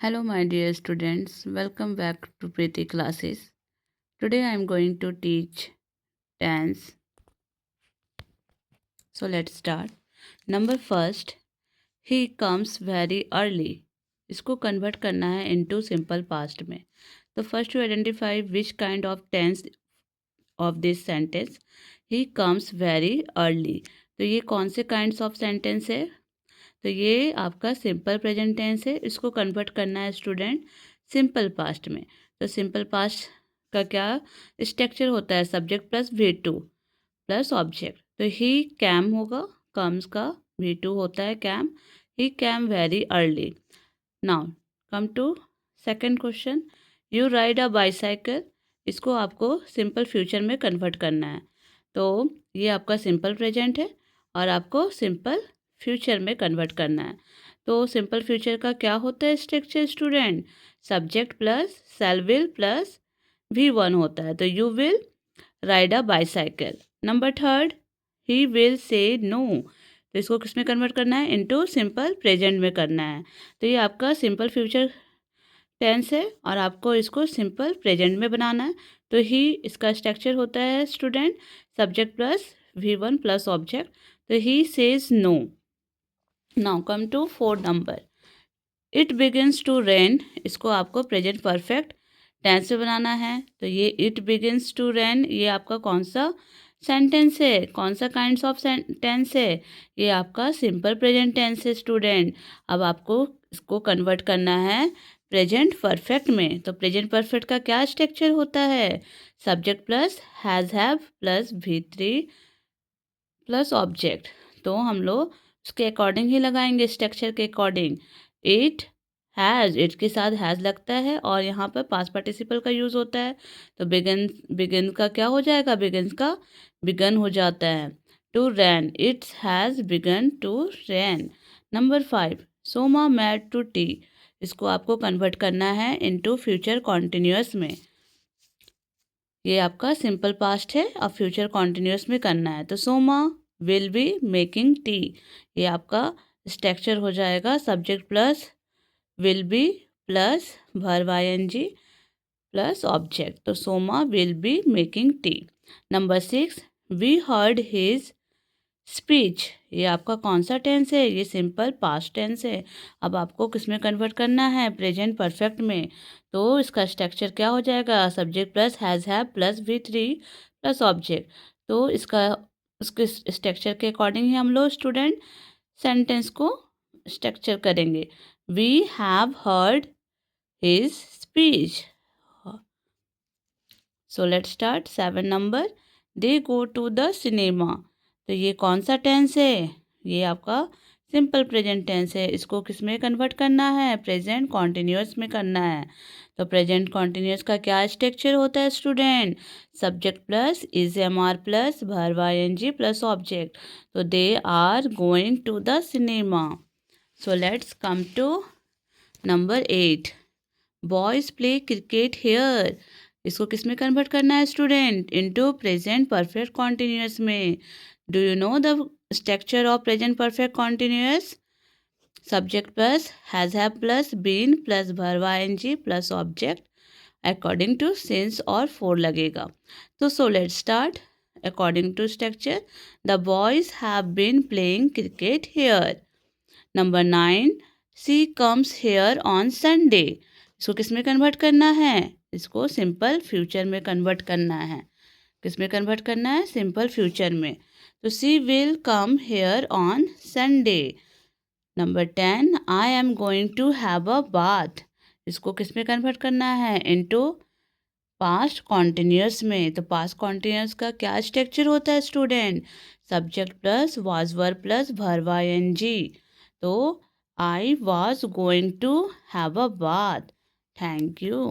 Hello, my dear students. Welcome back to Preeti classes. Today I am going to teach tense. So let's start. Number first, he comes very early. इसको convert करना है into simple past में. तो first to identify which kind of tense of this sentence. He comes very early. तो ये कौन से kinds of sentence है? तो ये आपका सिंपल प्रेजेंट टेंस है। इसको कन्वर्ट करना है स्टूडेंट सिंपल पास्ट में। तो सिंपल पास्ट का क्या स्ट्रक्चर होता है? Subject plus V2 plus object. तो ही कैम होगा, कम्स का V2 होता है came. He came very early. Now come to second question. You ride a bicycle. इसको आपको सिंपल फ्यूचर में कन्वर्ट करना है। तो ये आपका सिंपल प्रेजेंट है और आपको सिंपल फ्यूचर में कन्वर्ट करना है। तो सिंपल फ्यूचर का क्या होता है structure student? Subject plus shall will plus V1 होता है। तो you will ride a bicycle. Number third, he will say no. तो इसको किस में कन्वर्ट करना है? इनटू सिंपल प्रेजेंट में करना है। तो ये आपका सिंपल फ्यूचर टेंस है और आपको इसको सिंपल प्रेजेंट में बनाना है। तो ही इसका स्ट्रक्चर होता है student subject plus V1 plus object. तो he says no. Now come to fourth number. It begins to rain. इसको आपको प्रेजेंट परफेक्ट टेंस में बनाना है। तो ये इट बिगिन्स टू रेन, ये आपका कौन सा सेंटेंस है? कौन सा काइंड्स ऑफ टेंस है? ये आपका सिंपल प्रेजेंट टेंस है स्टूडेंट। अब आपको इसको कन्वर्ट करना है प्रेजेंट परफेक्ट में। तो प्रेजेंट परफेक्ट का क्या स्ट्रक्चर होता है? Subject plus have plus V3 plus object. तो हम लोग उसके अकॉर्डिंग ही लगाएंगे, स्ट्रक्चर के अकॉर्डिंग। इट हैज़, इट के साथ हैज़ लगता है और यहाँ पर पास्ट पार्टिसिपल का यूज़ होता है। तो बिगिन का क्या हो जाएगा? बिगिन्स का बिगन हो जाता है। To ran, its has begun to ran. Number 5, Soma made to tea. इसको आपको कन्वर्ट करना है इनटू फ्यूचर कॉन्टिन्यूअस में। ये आपका सिंपल पास्ट है और फ्यूचर कॉन्टिन्यूअस में करना है। तो Soma will be making tea. ये आपका स्ट्रक्चर हो जाएगा subject plus will be plus verb ING plus object. तो Soma will be making tea. Number 6, we heard his speech. ये आपका कौन सा टेंस है? ये सिंपल पास्ट टेंस है। अब आपको किस में कन्वर्ट करना है? प्रेजेंट परफेक्ट में। तो इसका स्ट्रक्चर क्या हो जाएगा? Subject plus have plus V3 plus object. तो उसके स्ट्रक्चर के अकॉर्डिंग ही हम लोग स्टूडेंट सेंटेंस को स्ट्रक्चर करेंगे। We have heard his speech. So let's start. 7 number, they go to the cinema. तो ये कौन सा टेंस है? ये आपका सिंपल प्रेजेंट टेंस है। इसको किस में कन्वर्ट करना है? प्रेजेंट कॉन्टिन्यूअस में करना है। तो प्रेजेंट कॉन्टिन्यूअस का क्या स्ट्रक्चर होता है student? Subject plus IS plus verb ING plus object. तो they are going to the cinema. So let's come to number 8, boys play cricket here. इसको किस में कन्वर्ट करना है student? Into present perfect continuous में। Do you know the structure of present perfect continuous? Subject plus have plus been plus verb ING plus object according to since और for लगेगा। तो so let's start. According to structure, the boys have been playing cricket here. Number 9, she comes here on Sunday. इसको किस में convert करना है? इसको simple future में कन्वर्ट करना है। किस में कन्वर्ट करना है? सिंपल फ्यूचर में। तो she will come here on Sunday. Number 10, I am going to have a bath. इसको किस में कन्वर्ट करना है? इनटू पास्ट कॉन्टिन्यूअस में। तो पास्ट कॉन्टिन्यूअस का क्या स्ट्रक्चर होता है student? Subject plus was verb plus verb ING। तो I was going to have a bath. Thank you.